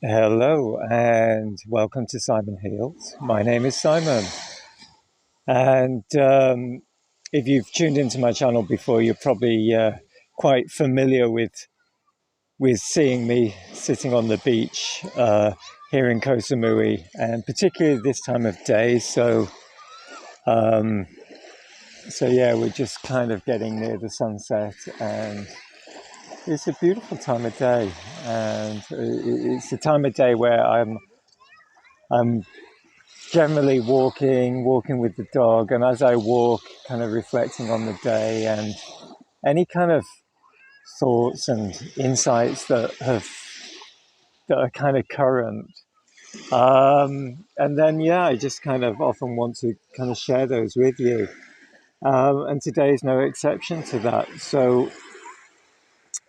Hello and welcome to Simon Heals. My name is Simon, and if you've tuned into my channel before, you're probably quite familiar with seeing me sitting on the beach here in Koh Samui, and particularly this time of day. So yeah, we're just kind of getting near the sunset, and it's a beautiful time of day, and it's a time of day where I'm generally walking with the dog, and as I walk, kind of reflecting on the day and any kind of thoughts and insights that are kind of current. And then yeah, I just kind of often want to kind of share those with you. And today is no exception to that. So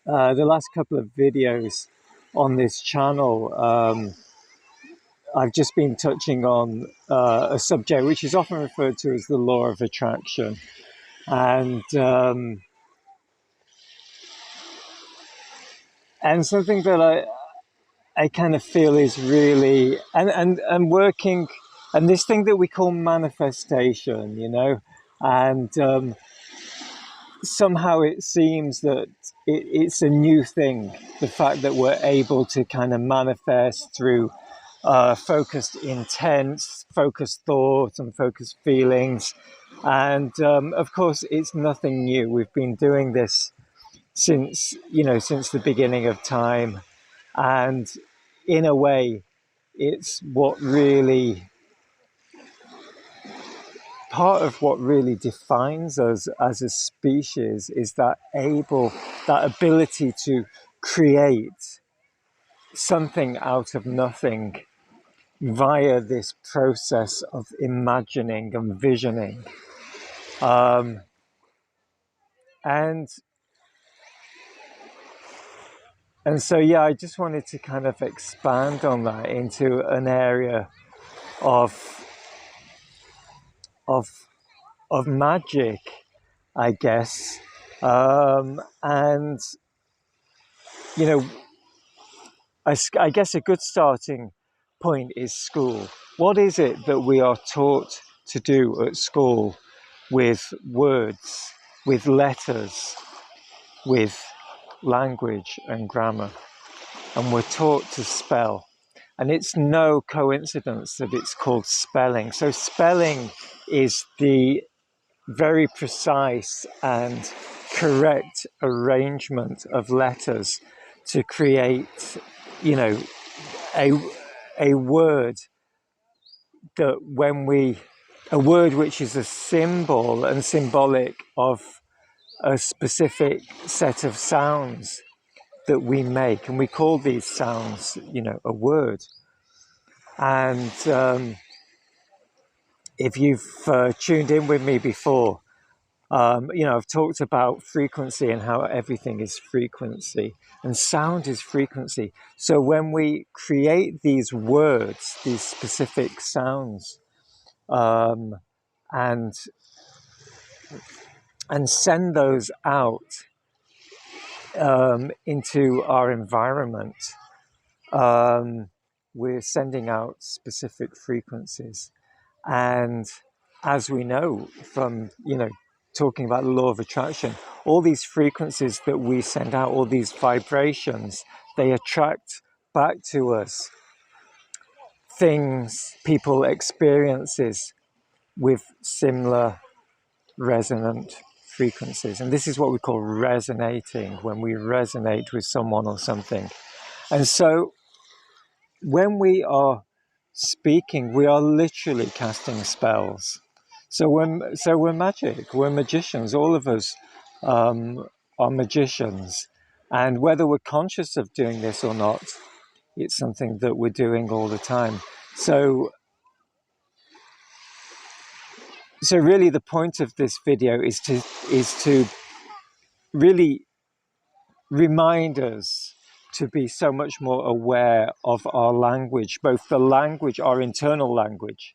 the last couple of videos on this channel, I've just been touching on a subject which is often referred to as the law of attraction, and something that I kind of feel is really and working, and this thing that we call manifestation, and somehow it seems that it's a new thing. The fact that we're able to kind of manifest through focused intent, focused thought, and focused feelings. And of course, it's nothing new. We've been doing this since the beginning of time, and in a way, it's part of what really defines us as a species is that ability to create something out of nothing via this process of imagining and visioning. And so, yeah, I just wanted to kind of expand on that into an area of magic, I guess. And, I guess a good starting point is school. What is it that we are taught to do at school with words, with letters, with language and grammar? And we're taught to spell. And it's no coincidence that it's called spelling. So spelling is the very precise and correct arrangement of letters to create, a word a word which is a symbol and symbolic of a specific set of sounds that we make, and we call these sounds, a word. And if you've tuned in with me before, I've talked about frequency and how everything is frequency, and sound is frequency. So when we create these words, these specific sounds, and send those out into our environment, we're sending out specific frequencies. And as we know from, talking about the law of attraction, all these frequencies that we send out, all these vibrations, they attract back to us things, people, experiences with similar resonant frequencies. And this is what we call resonating, when we resonate with someone or something. And so when we are speaking, we are literally casting spells. So we're magic, we're magicians. All of us are magicians. And whether we're conscious of doing this or not, it's something that we're doing all the time. So really the point of this video is to really remind us to be so much more aware of our language, both the language, our internal language,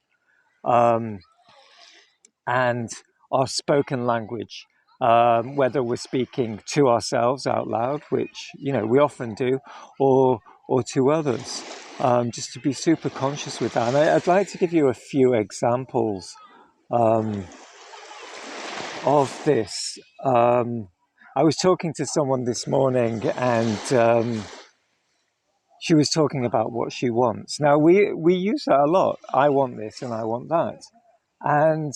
and our spoken language, whether we're speaking to ourselves out loud, which we often do, or to others. just to be super conscious with that. And I'd like to give you a few examples of this. I was talking to someone this morning, and she was talking about what she wants. Now, we use that a lot. I want this and I want that. And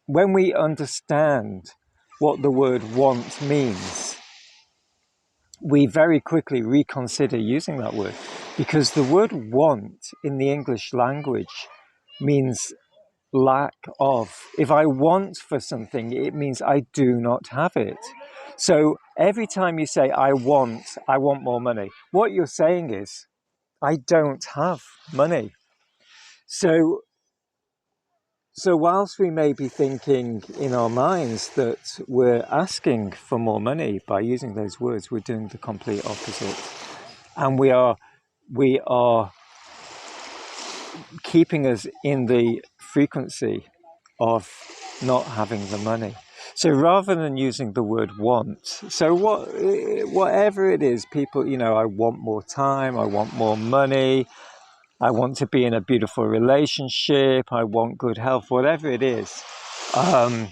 when we understand what the word want means, we very quickly reconsider using that word, because the word want in the English language means lack of. If I want for something, it means I do not have it. So every time you say I want more money, what you're saying is I don't have money. So whilst we may be thinking in our minds that we're asking for more money by using those words, we're doing the complete opposite. And we are keeping us in the frequency of not having the money. So rather than using the word want, so whatever it is, people, I want more time, I want more money, I want to be in a beautiful relationship, I want good health, whatever it is. So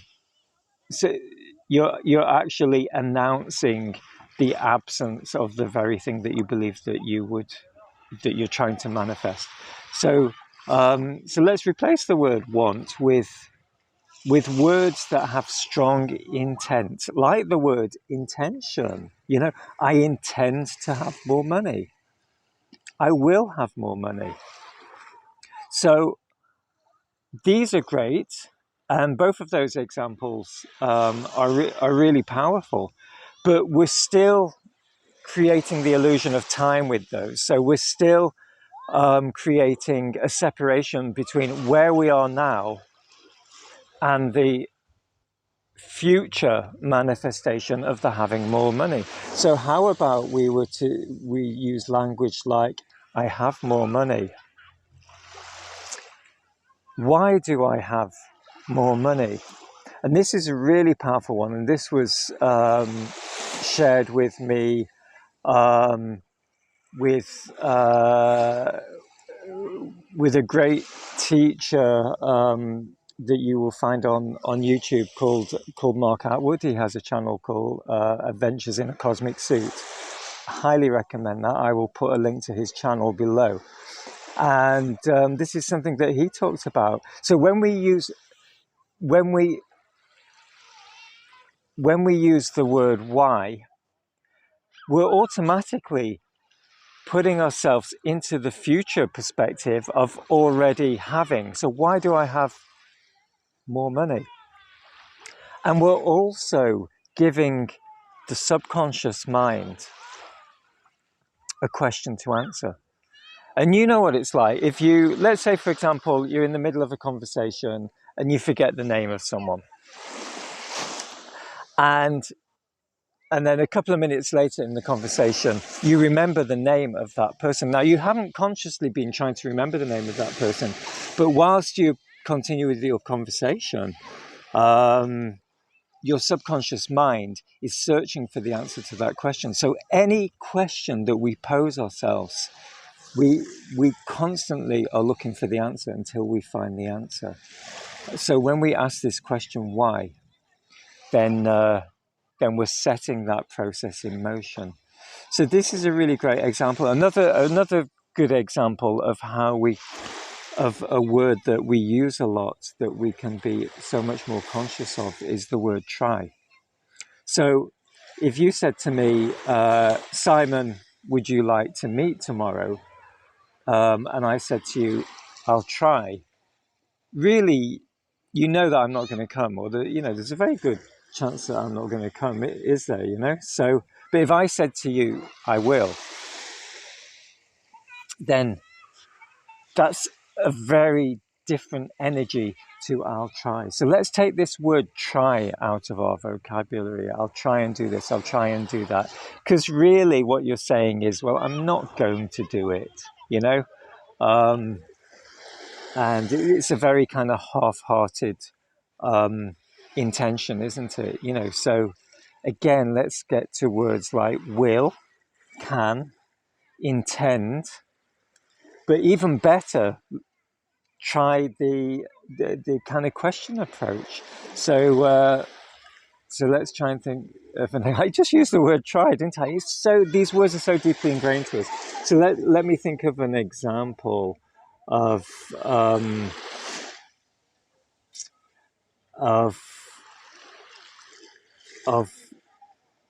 you're actually announcing the absence of the very thing that you believe that you're trying to manifest. So let's replace the word want with words that have strong intent, like the word intention. I intend to have more money. I will have more money. So these are great, and both of those examples are really powerful, but we're still creating the illusion of time with those. So we're still creating a separation between where we are now and the future manifestation of the having more money. So how about we use language like, I have more money. Why do I have more money? And this is a really powerful one, and this was shared with me with a great teacher that you will find on YouTube called Mark Atwood. He has a channel called Adventures in a Cosmic Suit. Highly recommend that. I will put a link to his channel below. And this is something that he talks about. So when we use the word why, we're automatically putting ourselves into the future perspective of already having. So why do I have more money? And we're also giving the subconscious mind a question to answer. And you know what it's like. If let's say, for example, you're in the middle of a conversation and you forget the name of someone. And then a couple of minutes later in the conversation, you remember the name of that person. Now, you haven't consciously been trying to remember the name of that person, but whilst you continue with your conversation, your subconscious mind is searching for the answer to that question. So any question that we pose ourselves, we constantly are looking for the answer until we find the answer. So when we ask this question, why, then we're setting that process in motion. So this is a really great example. Another good example of of a word that we use a lot that we can be so much more conscious of is the word try. So if you said to me, Simon, would you like to meet tomorrow? And I said to you, I'll try. Really, that I'm not going to come, or there's a very good chance that I'm not going to come, is there, So, but if I said to you, I will, then that's a very different energy to I'll try. So let's take this word try out of our vocabulary. I'll try and do this, I'll try and do that. Because really what you're saying is, well, I'm not going to do it, and it's a very kind of half-hearted intention, isn't it? So again, let's get to words like will, can, intend, But even better, try the kind of question approach. So so let's try and think of an. I just used the word try, didn't I? It's so, these words are so deeply ingrained to us. So let me think of an example of of of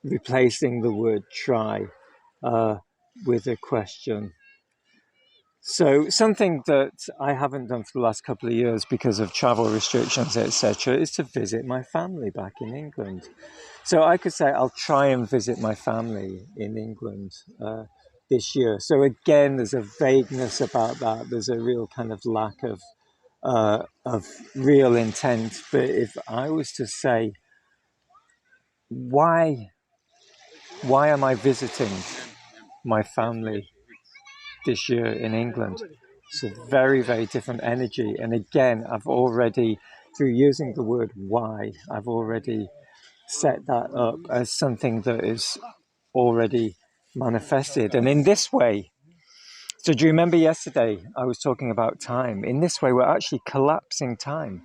replacing the word try with a question. So something that I haven't done for the last couple of years because of travel restrictions, etc., is to visit my family back in England. So I could say I'll try and visit my family in England this year. So again, there's a vagueness about that. There's a real kind of lack of real intent. But if I was to say, why am I visiting my family this year in England? It's a very, very different energy. And again, I've already, through using the word why, I've already set that up as something that is already manifested. And in this way, so do you remember yesterday I was talking about time? In this way, we're actually collapsing time.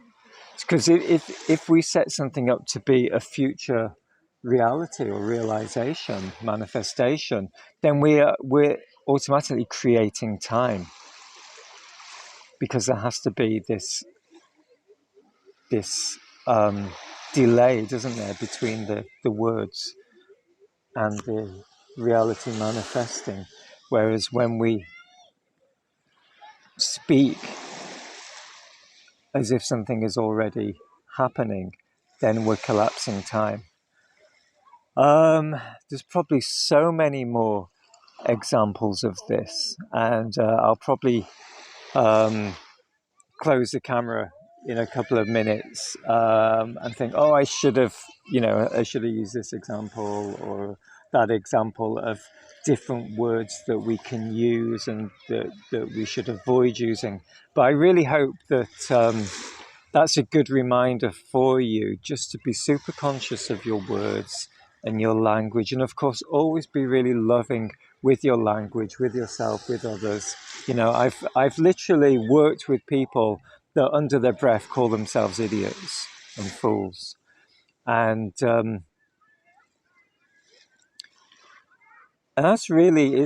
Because if we set something up to be a future reality or realization, manifestation, then we're automatically creating time, because there has to be this delay, doesn't there, between the words and the reality manifesting. Whereas when we speak as if something is already happening, then we're collapsing time. There's probably so many more examples of this, and I'll probably close the camera in a couple of minutes and think, oh, I should have used this example or that example of different words that we can use and that we should avoid using. But I really hope that that's a good reminder for you, just to be super conscious of your words and your language, and of course always be really loving with your language, with yourself, with others. I've literally worked with people that under their breath call themselves idiots and fools, and that's really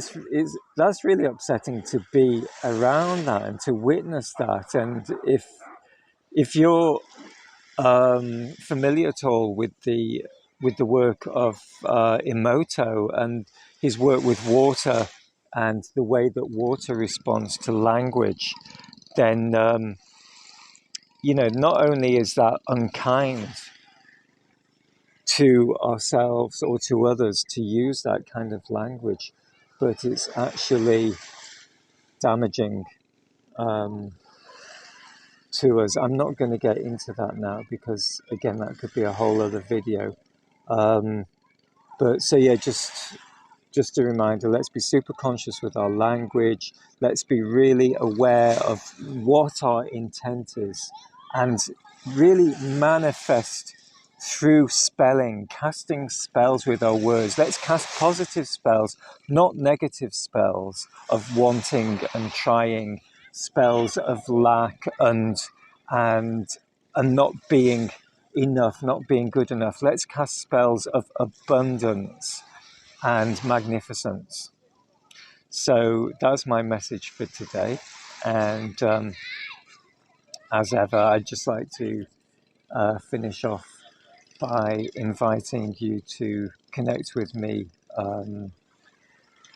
that's really upsetting to be around that and to witness that. And if you're familiar at all with the work of Emoto and his work with water and the way that water responds to language, then not only is that unkind to ourselves or to others to use that kind of language, but it's actually damaging to us. I'm not going to get into that now because, again, that could be a whole other video. But so yeah, just a reminder, let's be super conscious with our language. Let's be really aware of what our intent is and really manifest through spelling, casting spells with our words. Let's cast positive spells, not negative spells of wanting and trying, spells of lack and not being enough, not being good enough. Let's cast spells of abundance and magnificence. So that's my message for today. And as ever, I'd just like to finish off by inviting you to connect with me,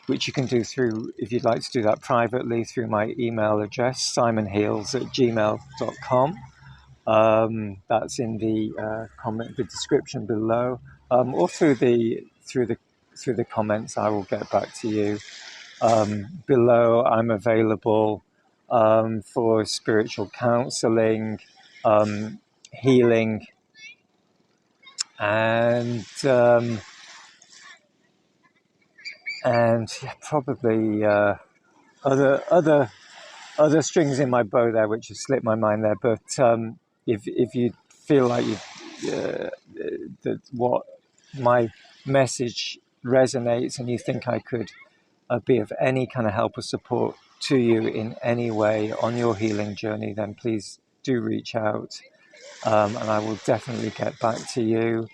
which you can do through, if you'd like to do that privately, through my email address, simonheals@gmail.com. That's in the description below, or through the comments. I will get back to you. Below, I'm available for spiritual counseling, healing, and yeah, probably other strings in my bow there, which have slipped my mind there. But if you feel like that what my message resonates and you think I could be of any kind of help or support to you in any way on your healing journey, then please do reach out, and I will definitely get back to you.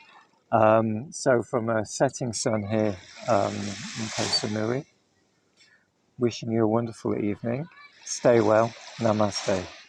So from a setting sun here in Koh Samui, wishing you a wonderful evening. Stay well. Namaste.